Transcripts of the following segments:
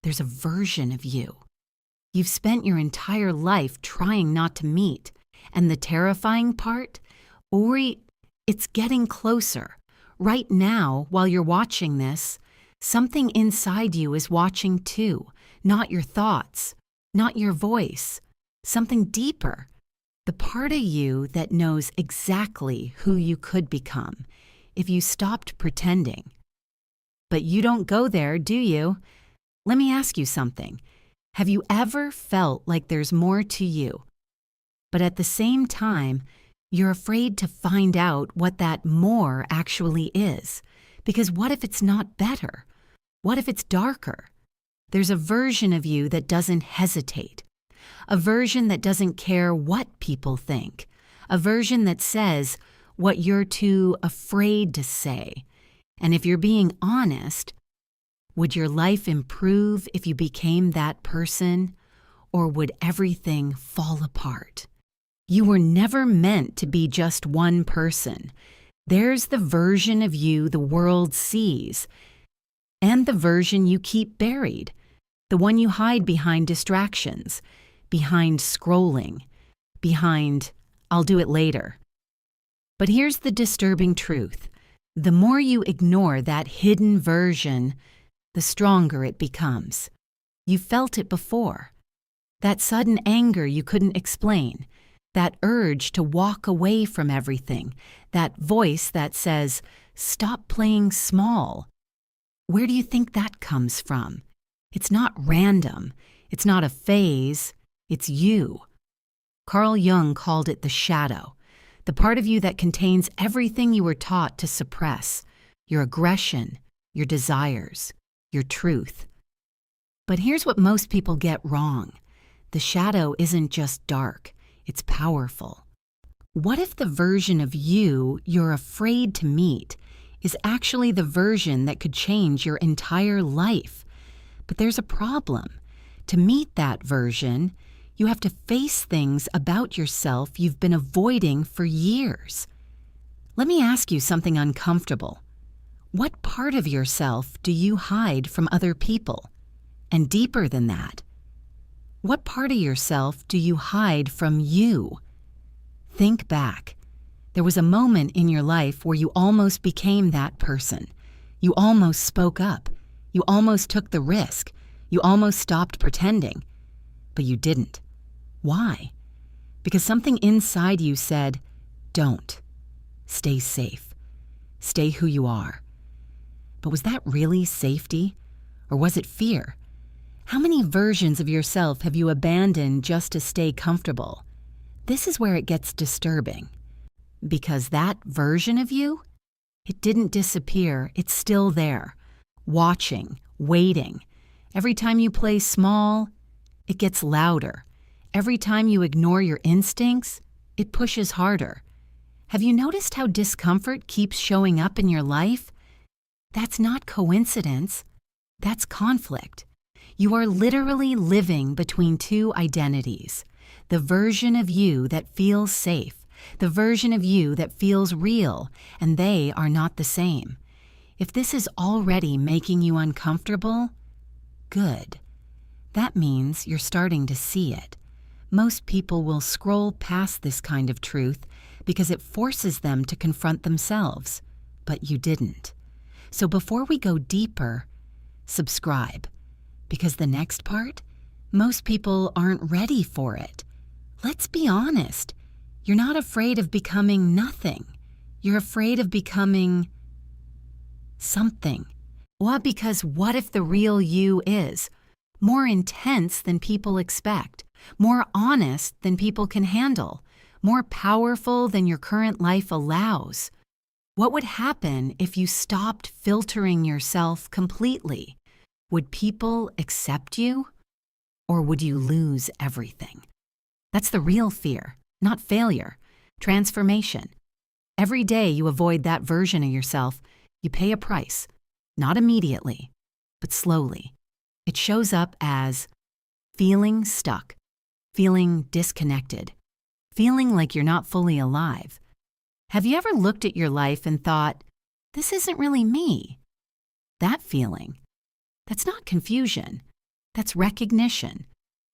there's a version of you you've spent your entire life trying not to meet. And the terrifying part? Ori, it's getting closer. Right now, while you're watching this, something inside you is watching too. Not your thoughts, not your voice, something deeper. The part of you that knows exactly who you could become if you stopped pretending. But you don't go there, do you? Let me ask you something. Have you ever felt like there's more to you, but at the same time, you're afraid to find out what that more actually is? Because what if it's not better? What if it's darker? There's a version of you that doesn't hesitate, a version that doesn't care what people think, a version that says what you're too afraid to say. And if you're being honest, would your life improve if you became that person, or would everything fall apart? You were never meant to be just one person. There's the version of you the world sees, and the version you keep buried, the one you hide behind distractions, behind scrolling, behind, "I'll do it later." But here's the disturbing truth. The more you ignore that hidden version, the stronger it becomes. You felt it before. That sudden anger you couldn't explain, that urge to walk away from everything, that voice that says, "Stop playing small." Where do you think that comes from? It's not random. It's not a phase. It's you. Carl Jung called it the shadow, the part of you that contains everything you were taught to suppress, your aggression, your desires, your truth. But here's what most people get wrong. The shadow isn't just dark, it's powerful. What if the version of you you're afraid to meet is actually the version that could change your entire life? But there's a problem. To meet that version, you have to face things about yourself you've been avoiding for years. Let me ask you something uncomfortable. What part of yourself do you hide from other people? And deeper than that, what part of yourself do you hide from you? Think back. There was a moment in your life where you almost became that person. You almost spoke up. You almost took the risk. You almost stopped pretending. But you didn't. Why? Because something inside you said, "Don't. Stay safe. Stay who you are." But was that really safety? Or was it fear? How many versions of yourself have you abandoned just to stay comfortable? This is where it gets disturbing. Because that version of you, it didn't disappear, it's still there, watching, waiting. Every time you play small, it gets louder. Every time you ignore your instincts, it pushes harder. Have you noticed how discomfort keeps showing up in your life? That's not coincidence. That's conflict. You are literally living between two identities. The version of you that feels safe, the version of you that feels real, and they are not the same. If this is already making you uncomfortable, good. That means you're starting to see it. Most people will scroll past this kind of truth because it forces them to confront themselves, but you didn't. So before we go deeper, subscribe, because the next part, most people aren't ready for it. Let's be honest. You're not afraid of becoming nothing. You're afraid of becoming something. Well, because what if the real you is more intense than people expect, more honest than people can handle, more powerful than your current life allows? What would happen if you stopped filtering yourself completely? Would people accept you? Or would you lose everything? That's the real fear, not failure, transformation. Every day you avoid that version of yourself, you pay a price, not immediately, but slowly. It shows up as feeling stuck, feeling disconnected, feeling like you're not fully alive. Have you ever looked at your life and thought, "This isn't really me"? That feeling, that's not confusion. That's recognition.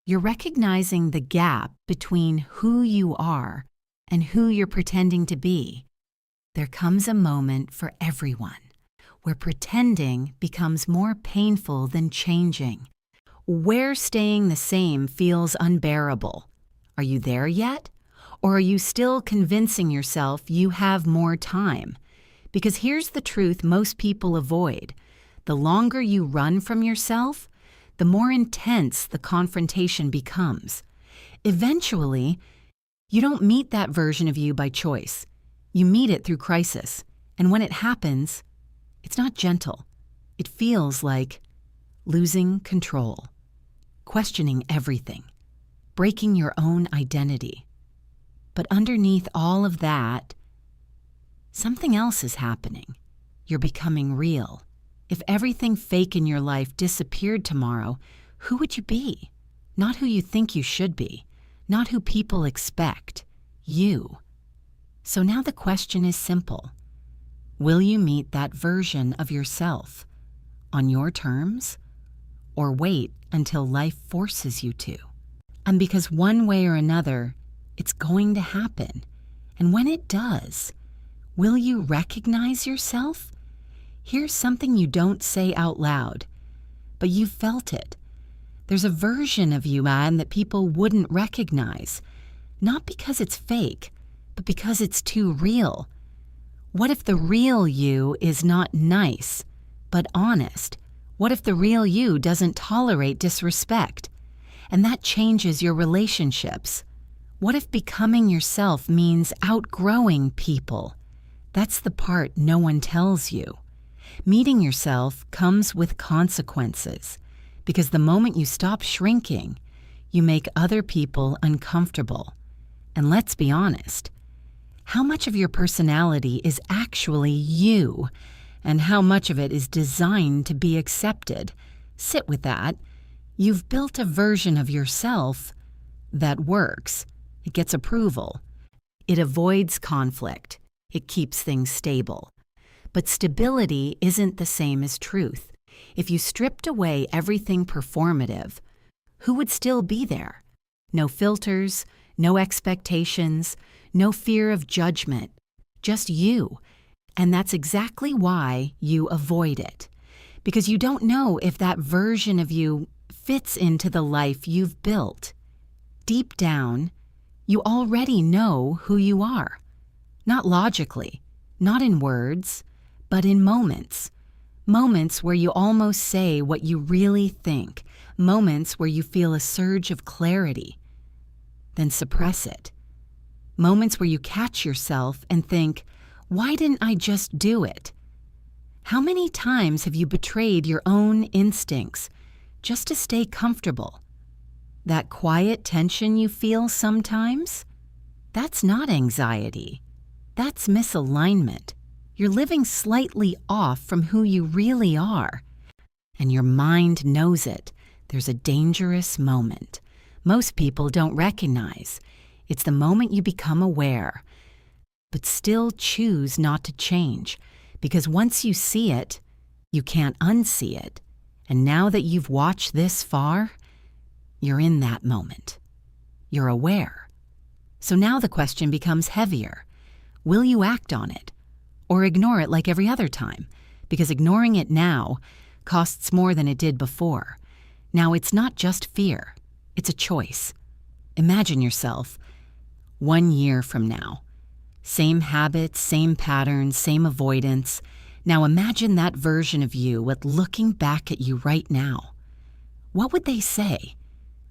You're recognizing the gap between who you are and who you're pretending to be. There comes a moment for everyone where pretending becomes more painful than changing, where staying the same feels unbearable. Are you there yet? Or are you still convincing yourself you have more time? Because here's the truth most people avoid. The longer you run from yourself, the more intense the confrontation becomes. Eventually, you don't meet that version of you by choice. You meet it through crisis. And when it happens, it's not gentle. It feels like losing control, questioning everything, breaking your own identity. But underneath all of that, something else is happening. You're becoming real. If everything fake in your life disappeared tomorrow, who would you be? Not who you think you should be, not who people expect, you. So now the question is simple. Will you meet that version of yourself on your terms, or wait until life forces you to? And because one way or another, it's going to happen. And when it does, will you recognize yourself? Here's something you don't say out loud, but you felt it. There's a version of you, man, that people wouldn't recognize, not because it's fake, but because it's too real. What if the real you is not nice, but honest? What if the real you doesn't tolerate disrespect? And that changes your relationships. What if becoming yourself means outgrowing people? That's the part no one tells you. Meeting yourself comes with consequences, because the moment you stop shrinking, you make other people uncomfortable. And let's be honest, how much of your personality is actually you, and how much of it is designed to be accepted? Sit with that. You've built a version of yourself that works. It gets approval. It avoids conflict. It keeps things stable. But stability isn't the same as truth. If you stripped away everything performative, who would still be there? No filters, no expectations, no fear of judgment, just you. And that's exactly why you avoid it. Because you don't know if that version of you fits into the life you've built. Deep down, you already know who you are. Not logically, not in words, but in moments. Moments where you almost say what you really think. Moments where you feel a surge of clarity, then suppress it. Moments where you catch yourself and think, why didn't I just do it? How many times have you betrayed your own instincts just to stay comfortable? That quiet tension you feel sometimes? That's not anxiety. That's misalignment. You're living slightly off from who you really are. And your mind knows it. There's a dangerous moment. Most people don't recognize. It's the moment you become aware, but still choose not to change, because once you see it, you can't unsee it. And now that you've watched this far, you're in that moment. You're aware. So now the question becomes heavier. Will you act on it? Or ignore it like every other time? Because ignoring it now costs more than it did before. Now it's not just fear. It's a choice. Imagine yourself 1 year from now. Same habits, same patterns, same avoidance. Now imagine that version of you with looking back at you right now. What would they say?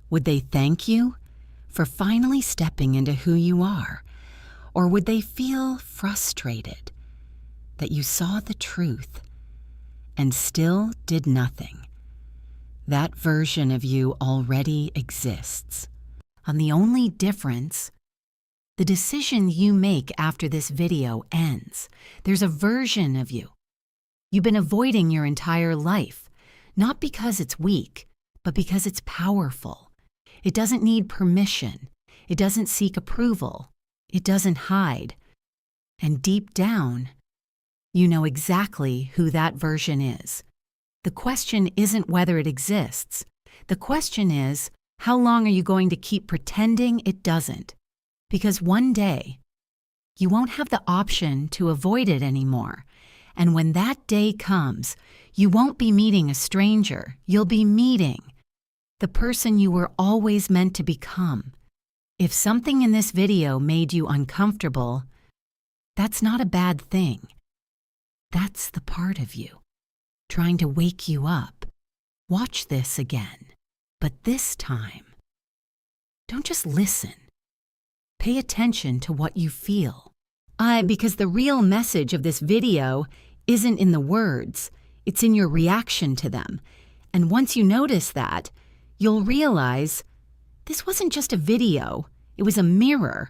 Would they thank you for finally stepping into who you are? Or would they feel frustrated that you saw the truth and still did nothing? That version of you already exists. And the only difference, the decision you make after this video ends. There's a version of you you've been avoiding your entire life, not because it's weak, but because it's powerful. It doesn't need permission. It doesn't seek approval. It doesn't hide. And deep down, you know exactly who that version is. The question isn't whether it exists. The question is, how long are you going to keep pretending it doesn't? Because one day, you won't have the option to avoid it anymore. And when that day comes, you won't be meeting a stranger. You'll be meeting the person you were always meant to become. If something in this video made you uncomfortable, that's not a bad thing. That's the part of you trying to wake you up. Watch this again, but this time, don't just listen. Pay attention to what you feel. Because the real message of this video isn't in the words, it's in your reaction to them. And once you notice that, you'll realize this wasn't just a video, it was a mirror,